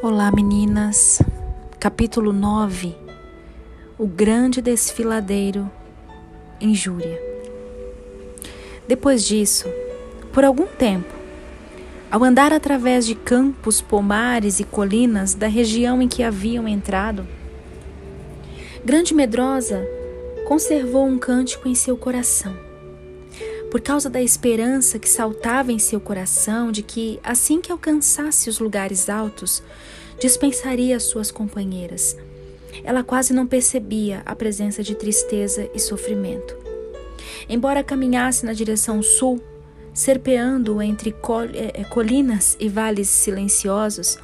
Olá, meninas. Capítulo 9. O grande desfiladeiro em Júria. Depois disso, por algum tempo, ao andar através de campos, pomares e colinas da região em que haviam entrado, Grande Medrosa conservou um cântico em seu coração. Por causa da esperança que saltava em seu coração de que, assim que alcançasse os lugares altos, dispensaria suas companheiras. Ela quase não percebia a presença de tristeza e sofrimento. Embora caminhasse na direção sul, serpeando entre colinas e vales silenciosos,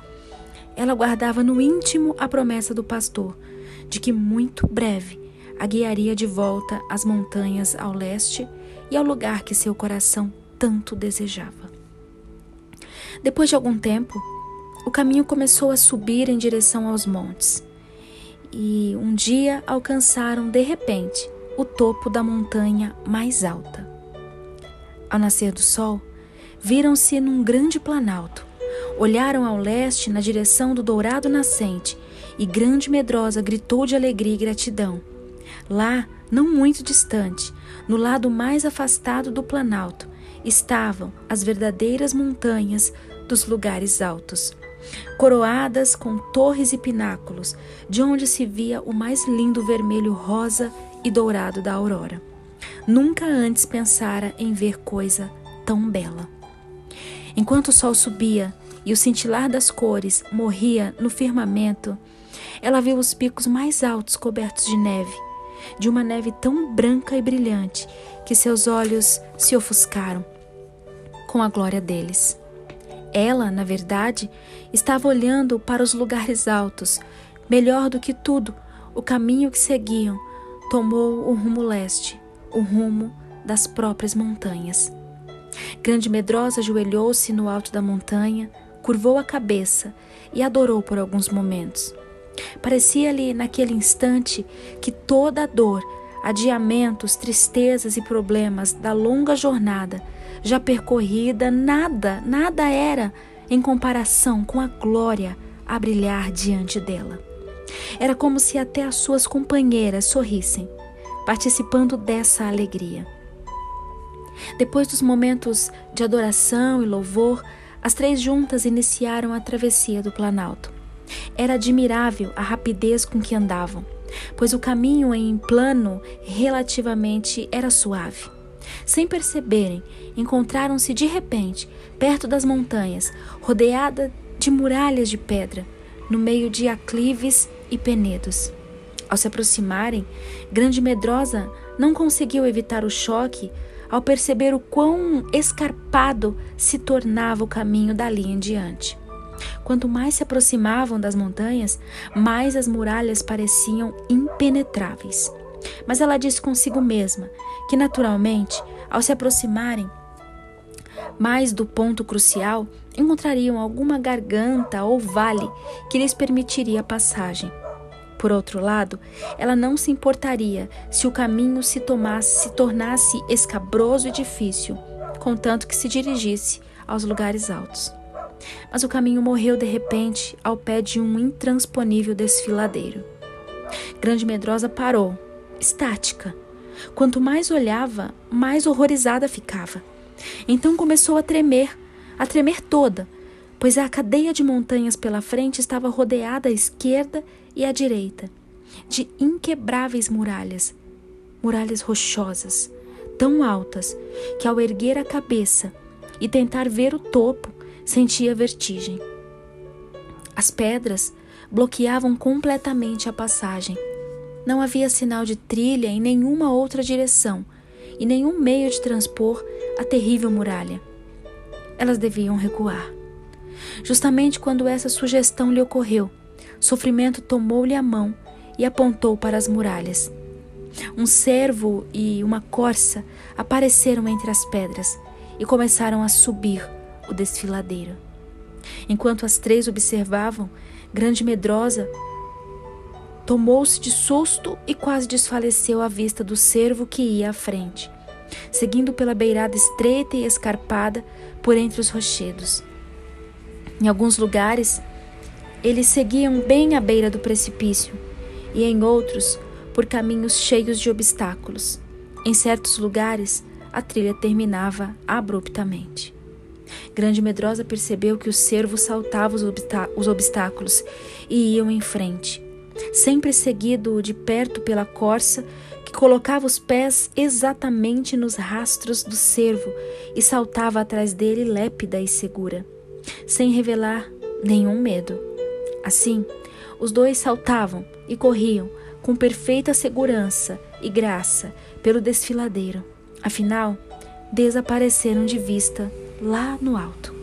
ela guardava no íntimo a promessa do pastor, de que muito breve a guiaria de volta às montanhas ao leste e ao lugar que seu coração tanto desejava. Depois de algum tempo, o caminho começou a subir em direção aos montes, e um dia alcançaram de repente o topo da montanha mais alta. Ao nascer do sol, viram-se num grande planalto, olharam ao leste na direção do dourado nascente, e Grande Medrosa gritou de alegria e gratidão. Lá, não muito distante, no lado mais afastado do planalto, estavam as verdadeiras montanhas dos lugares altos, coroadas com torres e pináculos, de onde se via o mais lindo vermelho rosa e dourado da aurora. Nunca antes pensara em ver coisa tão bela. Enquanto o sol subia e o cintilar das cores morria no firmamento, ela viu os picos mais altos cobertos de neve, de uma neve tão branca e brilhante que seus olhos se ofuscaram com a glória deles. Ela, na verdade, estava olhando para os lugares altos. Melhor do que tudo, o caminho que seguiam tomou o rumo leste, o rumo das próprias montanhas. Grande Medrosa ajoelhou-se no alto da montanha, curvou a cabeça e adorou por alguns momentos. Parecia-lhe naquele instante que toda a dor, adiamentos, tristezas e problemas da longa jornada já percorrida, nada era em comparação com a glória a brilhar diante dela. Era como se até as suas companheiras sorrissem, participando dessa alegria. Depois dos momentos de adoração e louvor, as três juntas iniciaram a travessia do Planalto. Era admirável a rapidez com que andavam, pois o caminho em plano relativamente era suave. Sem perceberem, encontraram-se de repente perto das montanhas, rodeada de muralhas de pedra, no meio de aclives e penedos. Ao se aproximarem, Grande Medrosa não conseguiu evitar o choque ao perceber o quão escarpado se tornava o caminho dali em diante. Quanto mais se aproximavam das montanhas, mais as muralhas pareciam impenetráveis. Mas ela disse consigo mesma que, naturalmente, ao se aproximarem mais do ponto crucial, encontrariam alguma garganta ou vale que lhes permitiria a passagem. Por outro lado, ela não se importaria se o caminho se tornasse escabroso e difícil, contanto que se dirigisse aos lugares altos. Mas o caminho morreu de repente ao pé de um intransponível desfiladeiro. Grande Medrosa parou, estática. Quanto mais olhava, mais horrorizada ficava. Então começou a tremer toda, pois a cadeia de montanhas pela frente estava rodeada à esquerda e à direita de inquebráveis muralhas rochosas, tão altas que ao erguer a cabeça e tentar ver o topo, sentia vertigem. As pedras bloqueavam completamente a passagem. Não havia sinal de trilha em nenhuma outra direção e nenhum meio de transpor a terrível muralha. Elas deviam recuar. Justamente quando essa sugestão lhe ocorreu, Sofrimento tomou-lhe a mão e apontou para as muralhas. Um cervo e uma corça apareceram entre as pedras e começaram a subir o desfiladeiro. Enquanto as três observavam, Grande Medrosa tomou-se de susto e quase desfaleceu à vista do cervo que ia à frente, seguindo pela beirada estreita e escarpada por entre os rochedos. Em alguns lugares, Eles seguiam bem à beira do precipício e em outros por caminhos cheios de obstáculos. Em certos lugares, a trilha terminava abruptamente. Grande Medrosa percebeu que o cervo saltava os obstáculos e iam em frente, sempre seguido de perto pela corça, que colocava os pés exatamente nos rastros do cervo e saltava atrás dele lépida e segura, sem revelar nenhum medo. Assim, os dois saltavam e corriam com perfeita segurança e graça pelo desfiladeiro. Afinal, desapareceram de vista lá no alto.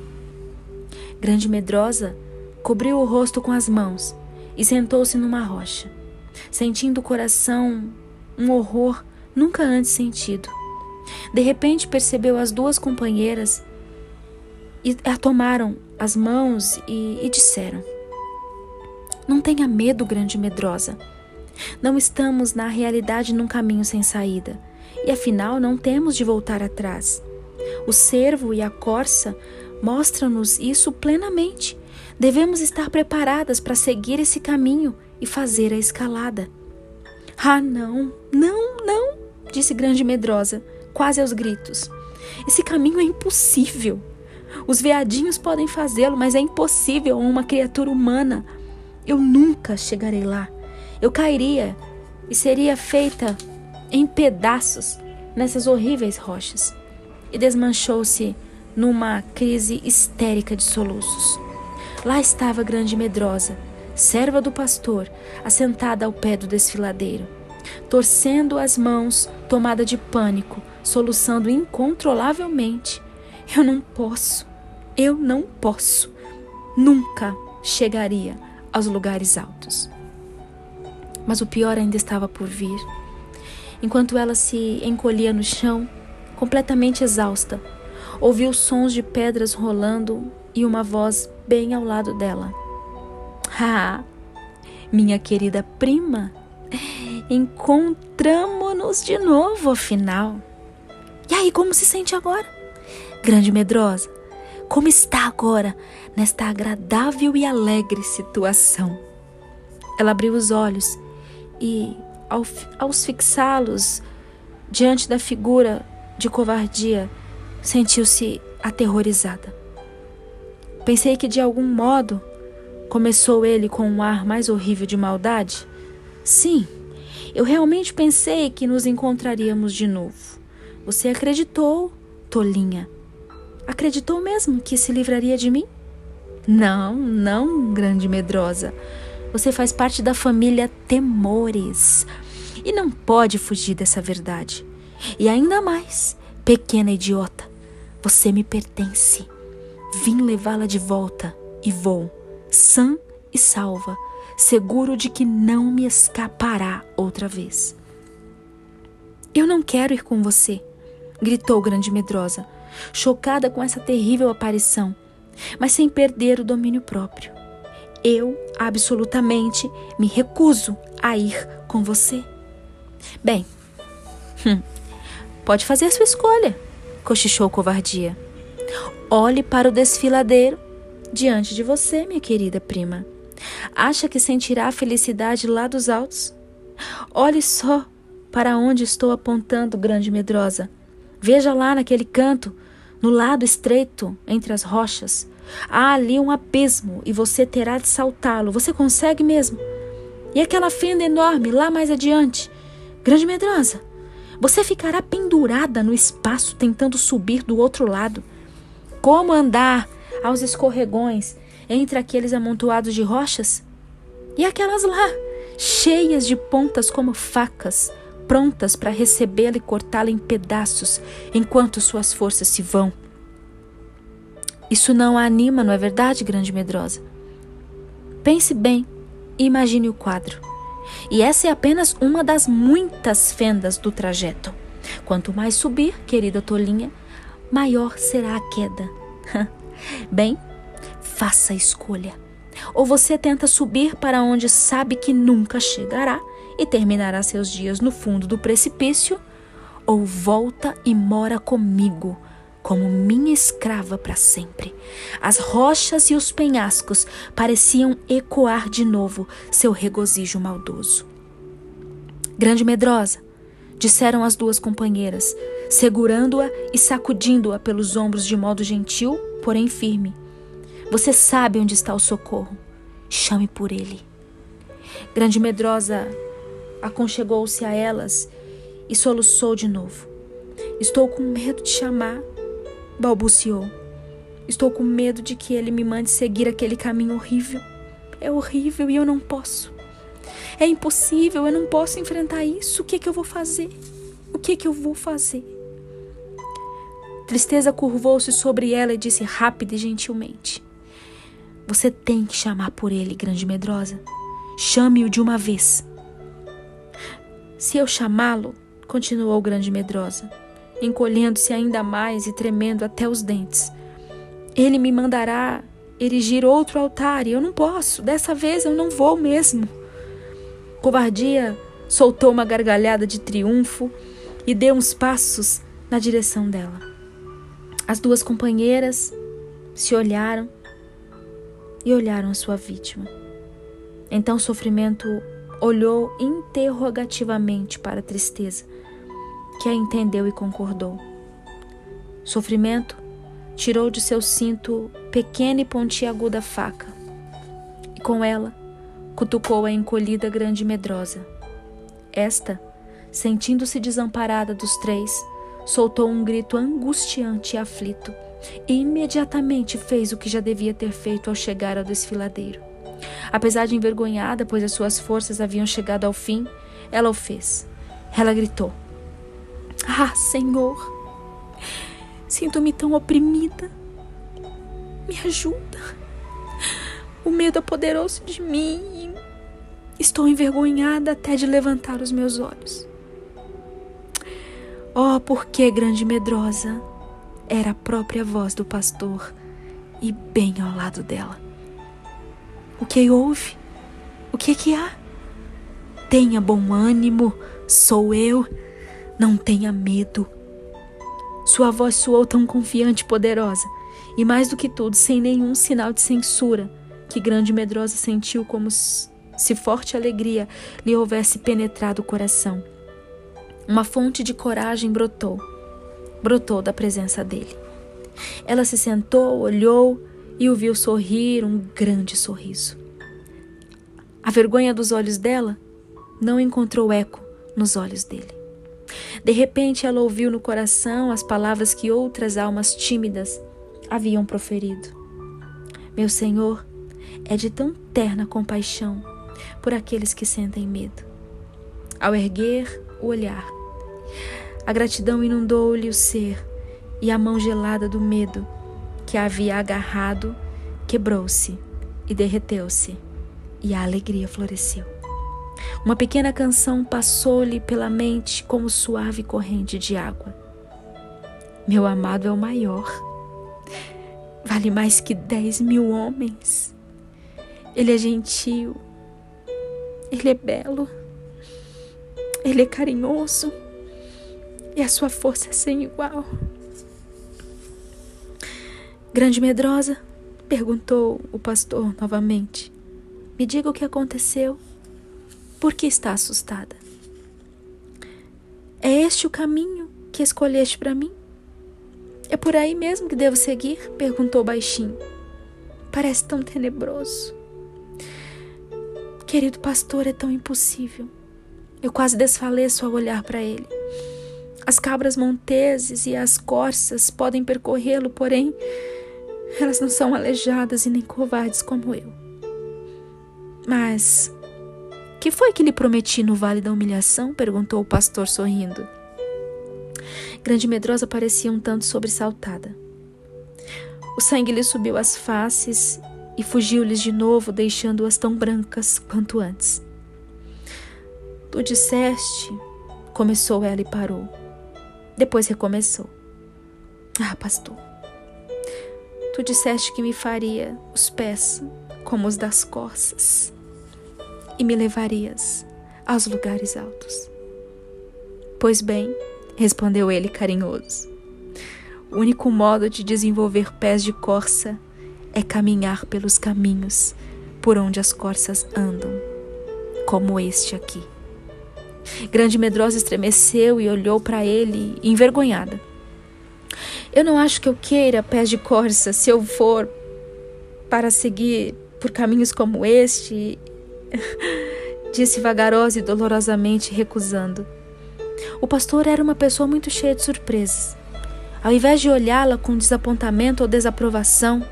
Grande Medrosa cobriu o rosto com as mãos e sentou-se numa rocha, sentindo o coração um horror nunca antes sentido. De repente percebeu as duas companheiras e a tomaram as mãos e disseram: "Não tenha medo, Grande Medrosa. Não estamos na realidade num caminho sem saída, e afinal não temos de voltar atrás. O cervo e a corça mostram-nos isso plenamente. Devemos estar preparadas para seguir esse caminho e fazer a escalada." "Ah, não, não, não", disse Grande Medrosa, quase aos gritos. "Esse caminho é impossível. Os veadinhos podem fazê-lo, mas é impossível a uma criatura humana. Eu nunca chegarei lá. Eu cairia e seria feita em pedaços nessas horríveis rochas." E desmanchou-se numa crise histérica de soluços. Lá estava Grande Medrosa, serva do pastor, assentada ao pé do desfiladeiro, torcendo as mãos, tomada de pânico, soluçando incontrolavelmente. Eu não posso, nunca chegaria aos lugares altos." Mas o pior ainda estava por vir. Enquanto ela se encolhia no chão, completamente exausta, ouviu sons de pedras rolando e uma voz bem ao lado dela. "Ah, minha querida prima, encontramo-nos de novo, afinal. E aí, como se sente agora? Grande Medrosa, como está agora nesta agradável e alegre situação?" Ela abriu os olhos e, ao fixá-los diante da figura de covardia, sentiu-se aterrorizada. "Pensei que de algum modo", começou ele com um ar mais horrível de maldade. "Sim, eu realmente pensei que nos encontraríamos de novo. Você acreditou, tolinha. Acreditou mesmo que se livraria de mim?" Não, não, Grande Medrosa. Você faz parte da família Temores e não pode fugir dessa verdade. E ainda mais, pequena idiota, você me pertence. Vim levá-la de volta e vou, sã e salva, seguro de que não me escapará outra vez." "Eu não quero ir com você", gritou Grande Medrosa, chocada com essa terrível aparição, mas sem perder o domínio próprio. "Eu absolutamente me recuso a ir com você." "Bem, pode fazer a sua escolha", cochichou Covardia. "Olhe para o desfiladeiro diante de você, minha querida prima. Acha que sentirá a felicidade lá dos altos? Olhe só para onde estou apontando, Grande Medrosa. Veja lá naquele canto, no lado estreito entre as rochas. Há ali um abismo e você terá de saltá-lo. Você consegue mesmo? E aquela fenda enorme lá mais adiante? Grande Medrosa, você ficará pendurada no espaço tentando subir do outro lado. Como andar aos escorregões entre aqueles amontoados de rochas? E aquelas lá, cheias de pontas como facas, prontas para recebê-la e cortá-la em pedaços enquanto suas forças se vão. Isso não a anima, não é verdade, Grande Medrosa? Pense bem e imagine o quadro. E essa é apenas uma das muitas fendas do trajeto. Quanto mais subir, querida tolinha, maior será a queda. Bem, faça a escolha. Ou você tenta subir para onde sabe que nunca chegará e terminará seus dias no fundo do precipício, ou volta e mora comigo, como minha escrava para sempre. As rochas e os penhascos pareciam ecoar de novo seu regozijo maldoso. Grande medrosa, disseram as duas companheiras, segurando-a e sacudindo-a pelos ombros de modo gentil, porém firme. Você sabe onde está o socorro. Chame por ele. Grande medrosa aconchegou-se a elas e soluçou de novo. Estou com medo de chamar, balbuciou. Estou com medo de que ele me mande seguir aquele caminho horrível. É horrível e eu não posso. É impossível, eu não posso enfrentar isso. O que é que eu vou fazer? O que é que eu vou fazer? Tristeza curvou-se sobre ela e disse rápida e gentilmente: Você tem que chamar por ele, grande medrosa. Chame-o de uma vez. Se eu chamá-lo, continuou grande medrosa, encolhendo-se ainda mais e tremendo até os dentes, ele me mandará erigir outro altar e eu não posso. Dessa vez eu não vou mesmo. Covardia soltou uma gargalhada de triunfo e deu uns passos na direção dela. As duas companheiras se olharam e olharam a sua vítima. Então Sofrimento olhou interrogativamente para a Tristeza, que a entendeu e concordou. Sofrimento tirou de seu cinto pequena e pontiaguda faca e com ela cutucou a encolhida grande medrosa. Esta, sentindo-se desamparada dos três, soltou um grito angustiante e aflito e imediatamente fez o que já devia ter feito ao chegar ao desfiladeiro. Apesar de envergonhada, pois as suas forças haviam chegado ao fim, ela o fez. Ela gritou: Ah, Senhor, sinto-me tão oprimida. Me ajuda. O medo apoderou-se de mim e estou envergonhada até de levantar os meus olhos. Oh, por que grande medrosa? Era a própria voz do pastor e bem ao lado dela. O que houve? O que há? Tenha bom ânimo, sou eu. Não tenha medo. Sua voz soou tão confiante e poderosa, e mais do que tudo, sem nenhum sinal de censura, que grande medrosa sentiu como se forte alegria lhe houvesse penetrado o coração. Uma fonte de coragem brotou da presença dele. Ela se sentou, olhou e o viu sorrir um grande sorriso. A vergonha dos olhos dela não encontrou eco nos olhos dele. De repente ela ouviu no coração as palavras que outras almas tímidas haviam proferido. Meu Senhor é de tão terna compaixão por aqueles que sentem medo. Ao erguer o olhar, a gratidão inundou-lhe o ser e a mão gelada do medo que a havia agarrado quebrou-se e derreteu-se e a alegria floresceu. Uma pequena canção passou-lhe pela mente como suave corrente de água. Meu amado é o maior. Vale mais que 10.000 homens. Ele é gentil. Ele é belo. Ele é carinhoso. E a sua força é sem igual. Grande medrosa, perguntou o pastor novamente. Me diga o que aconteceu. Por que está assustada? É este o caminho que escolheste para mim? É por aí mesmo que devo seguir? Perguntou baixinho. Parece tão tenebroso. Querido pastor, é tão impossível. Eu quase desfaleço ao olhar para ele. As cabras monteses e as corças podem percorrê-lo, porém, elas não são aleijadas e nem covardes como eu. Mas que foi que lhe prometi no Vale da Humilhação? Perguntou o pastor sorrindo. Grande medrosa parecia um tanto sobressaltada. O sangue lhe subiu às faces e fugiu-lhes de novo, deixando-as tão brancas quanto antes. Tu disseste, começou ela e parou. Depois recomeçou. Ah, pastor, tu disseste que me faria os pés como os das corças e me levarias aos lugares altos. Pois bem, respondeu ele carinhoso, O único modo de desenvolver pés de corça é caminhar pelos caminhos por onde as corças andam, como este aqui. Grande Medrosa estremeceu e olhou para ele, envergonhada. Eu não acho que eu queira pés de corça se eu for para seguir por caminhos como este, disse vagarosa e dolorosamente, recusando. O pastor era uma pessoa muito cheia de surpresas. Ao invés de olhá-la com desapontamento ou desaprovação,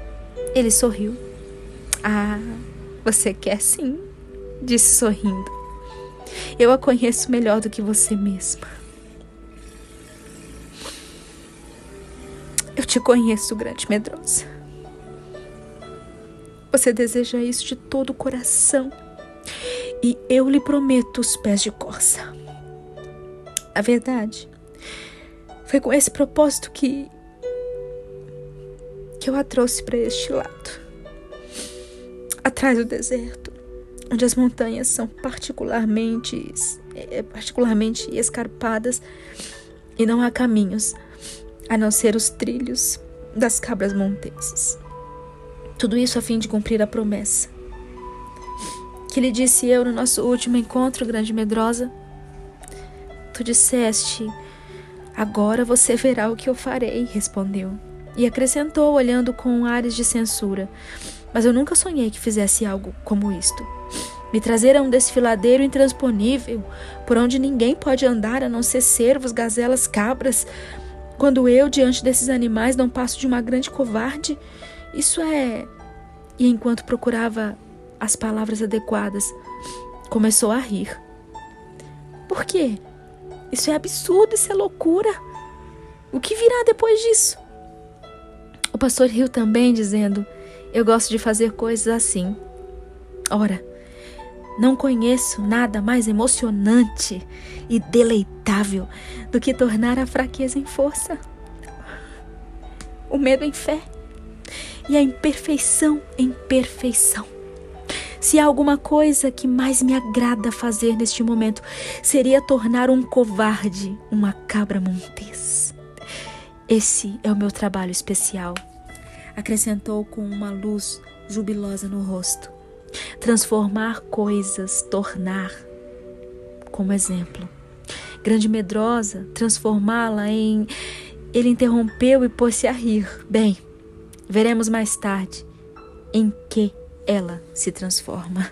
ele sorriu. Ah, você quer sim, disse sorrindo. Eu a conheço melhor do que você mesma. Eu te conheço, Grande Medrosa. Você deseja isso de todo o coração. E eu lhe prometo os pés de corça. A verdade, foi com esse propósito que eu a trouxe para este lado. Atrás do deserto, onde as montanhas são particularmente escarpadas e não há caminhos, a não ser os trilhos das cabras monteses. Tudo isso a fim de cumprir a promessa que lhe disse eu no nosso último encontro, Grande Medrosa. Tu disseste, agora você verá o que eu farei, respondeu. E acrescentou, olhando com ares de censura, mas eu nunca sonhei que fizesse algo como isto. Me trazer a um desfiladeiro intransponível, por onde ninguém pode andar a não ser cervos, gazelas, cabras, quando eu, diante desses animais, não passo de uma grande covarde. Isso é... E enquanto procurava as palavras adequadas, começou a rir. Por quê? Isso é absurdo, isso é loucura. O que virá depois disso? O pastor riu também, dizendo, eu gosto de fazer coisas assim. Ora, não conheço nada mais emocionante e deleitável do que tornar a fraqueza em força, o medo em fé e a imperfeição em perfeição. Se há alguma coisa que mais me agrada fazer neste momento, seria tornar um covarde uma cabra montês. Esse é o meu trabalho especial, acrescentou com uma luz jubilosa no rosto. Transformar coisas, tornar, como exemplo. Grande Medrosa, transformá-la em... Ele interrompeu e pôs-se a rir. Bem, veremos mais tarde em que ela se transforma.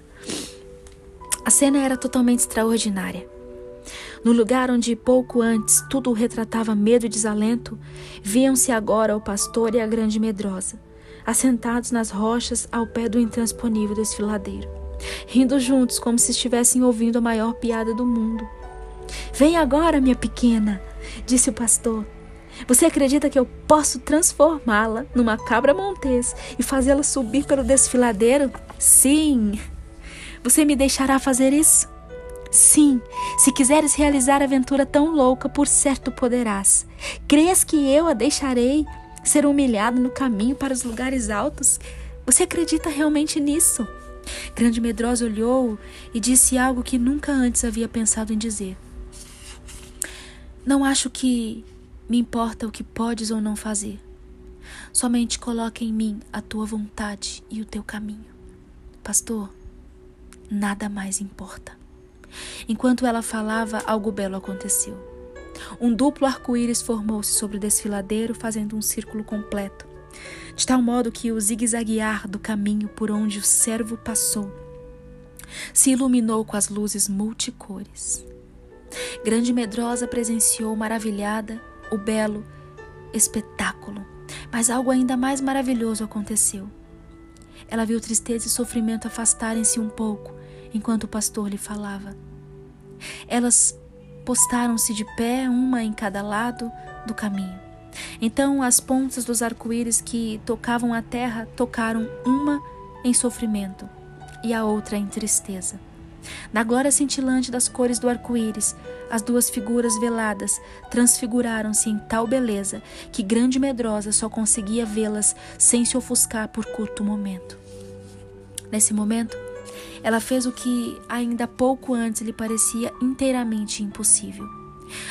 A cena era totalmente extraordinária. No lugar onde pouco antes tudo o retratava medo e desalento, viam-se agora o pastor e a Grande Medrosa, assentados nas rochas ao pé do intransponível desfiladeiro, rindo juntos como se estivessem ouvindo a maior piada do mundo. Vem agora, minha pequena, disse o pastor. Você acredita que eu posso transformá-la numa cabra montês e fazê-la subir pelo desfiladeiro? Sim. Você me deixará fazer isso? Sim, se quiseres realizar a aventura tão louca, por certo poderás. Crês que eu a deixarei ser humilhado no caminho para os lugares altos? Você acredita realmente nisso? Grande Medrosa olhou e disse algo que nunca antes havia pensado em dizer. Não acho que me importa o que podes ou não fazer. Somente coloca em mim a tua vontade e o teu caminho. Pastor, nada mais importa. Enquanto ela falava, algo belo aconteceu. Um duplo arco-íris formou-se sobre o desfiladeiro, fazendo um círculo completo, de tal modo que o zigue-zaguear do caminho por onde o servo passou se iluminou com as luzes multicores. Grande Medrosa presenciou maravilhada o belo espetáculo, mas algo ainda mais maravilhoso aconteceu. Ela viu tristeza e sofrimento afastarem-se um pouco enquanto o pastor lhe falava. Elas postaram-se de pé, uma em cada lado do caminho. Então as pontas dos arco-íris que tocavam a terra tocaram uma em sofrimento e a outra em tristeza. Na glória cintilante das cores do arco-íris, as duas figuras veladas transfiguraram-se em tal beleza que Grande Medrosa só conseguia vê-las sem se ofuscar por curto momento. Nesse momento, ela fez o que ainda pouco antes lhe parecia inteiramente impossível.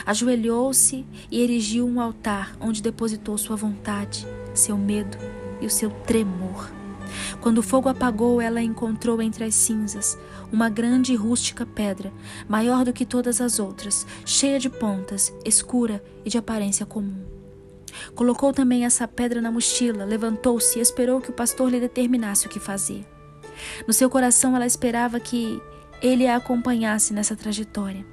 Ajoelhou-se e erigiu um altar onde depositou sua vontade, seu medo e o seu tremor. Quando o fogo apagou, ela encontrou entre as cinzas uma grande e rústica pedra, maior do que todas as outras, cheia de pontas, escura e de aparência comum. Colocou também essa pedra na mochila, levantou-se e esperou que o pastor lhe determinasse o que fazer. No seu coração, ela esperava que ele a acompanhasse nessa trajetória,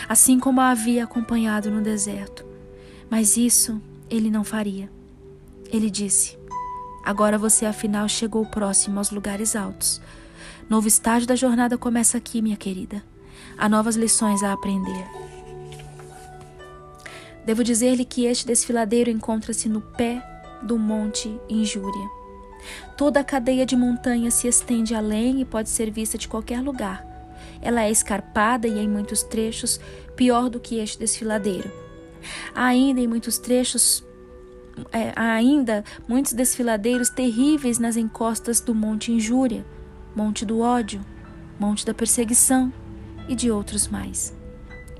assim como a havia acompanhado no deserto. Mas isso ele não faria. Ele disse: agora você afinal chegou próximo aos lugares altos. Novo estágio da jornada começa aqui, minha querida. Há novas lições a aprender. Devo dizer-lhe que este desfiladeiro encontra-se no pé do Monte Injúria. Toda a cadeia de montanhas se estende além e pode ser vista de qualquer lugar. Ela é escarpada e, em muitos trechos, pior do que este desfiladeiro. Há ainda muitos desfiladeiros terríveis nas encostas do Monte Injúria, Monte do Ódio, Monte da Perseguição e de outros mais.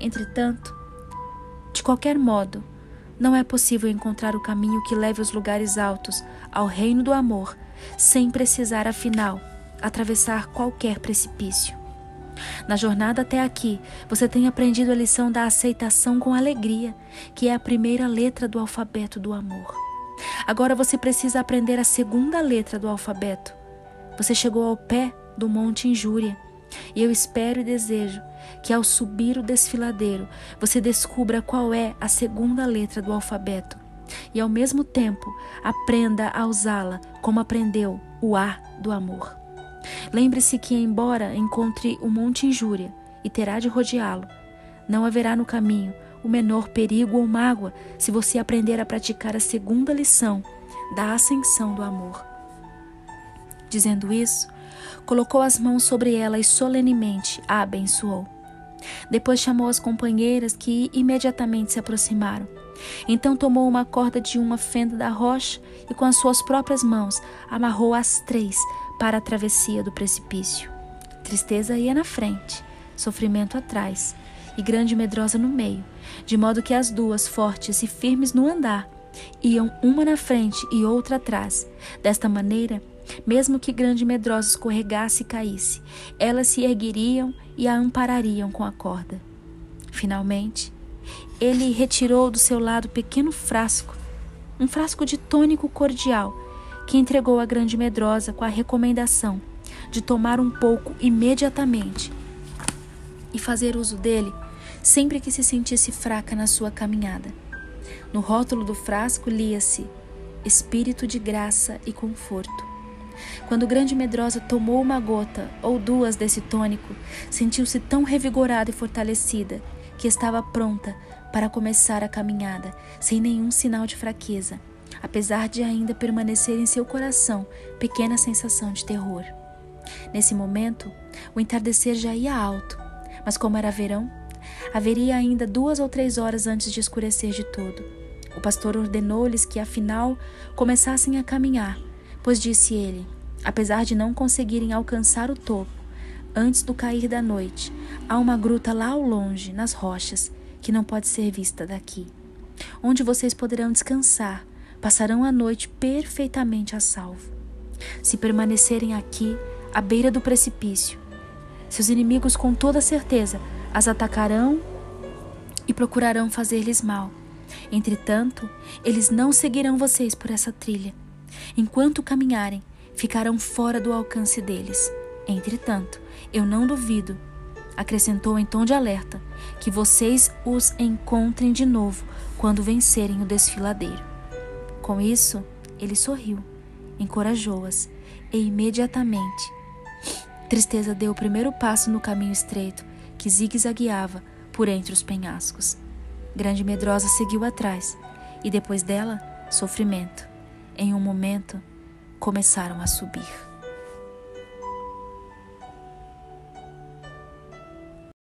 Entretanto, de qualquer modo, não é possível encontrar o caminho que leve aos lugares altos, ao reino do amor, sem precisar, afinal, atravessar qualquer precipício. Na jornada até aqui, você tem aprendido a lição da aceitação com alegria, que é a primeira letra do alfabeto do amor. Agora você precisa aprender a segunda letra do alfabeto. Você chegou ao pé do Monte Injúria, e eu espero e desejo que, ao subir o desfiladeiro, você descubra qual é a segunda letra do alfabeto e, ao mesmo tempo, aprenda a usá-la como aprendeu o A do amor. Lembre-se que, embora encontre o Monte Injúria e terá de rodeá-lo, não haverá no caminho o menor perigo ou mágoa se você aprender a praticar a segunda lição da ascensão do amor. Dizendo isso, colocou as mãos sobre ela e solenemente a abençoou. Depois chamou as companheiras, que imediatamente se aproximaram. Então tomou uma corda de uma fenda da rocha e, com as suas próprias mãos, amarrou as três para a travessia do precipício. Tristeza ia na frente, sofrimento atrás e Grande Medrosa no meio, de modo que as duas, fortes e firmes no andar, iam uma na frente e outra atrás. Desta maneira, mesmo que Grande Medrosa escorregasse e caísse, elas se ergueriam e a amparariam com a corda. Finalmente, ele retirou do seu lado pequeno frasco, um frasco de tônico cordial, que entregou à Grande Medrosa com a recomendação de tomar um pouco imediatamente e fazer uso dele sempre que se sentisse fraca na sua caminhada. No rótulo do frasco lia-se: Espírito de graça e conforto. Quando Grande Medrosa tomou uma gota ou duas desse tônico, sentiu-se tão revigorada e fortalecida que estava pronta para começar a caminhada, sem nenhum sinal de fraqueza, apesar de ainda permanecer em seu coração pequena sensação de terror. Nesse momento, o entardecer já ia alto, mas como era verão, haveria ainda 2 ou 3 horas antes de escurecer de todo. O pastor ordenou-lhes que, afinal, começassem a caminhar, pois, disse ele, apesar de não conseguirem alcançar o topo, antes do cair da noite, há uma gruta lá ao longe, nas rochas, que não pode ser vista daqui, onde vocês poderão descansar, passarão a noite perfeitamente a salvo. Se permanecerem aqui, à beira do precipício, seus inimigos com toda certeza as atacarão e procurarão fazer-lhes mal. Entretanto, eles não seguirão vocês por essa trilha. Enquanto caminharem, ficarão fora do alcance deles. Entretanto, eu não duvido, acrescentou em tom de alerta, que vocês os encontrem de novo quando vencerem o desfiladeiro. Com isso, ele sorriu, encorajou-as e imediatamente Tristeza deu o primeiro passo no caminho estreito que zigue-zagueava por entre os penhascos. Grande Medrosa seguiu atrás e depois dela, Sofrimento. Em um momento, começaram a subir.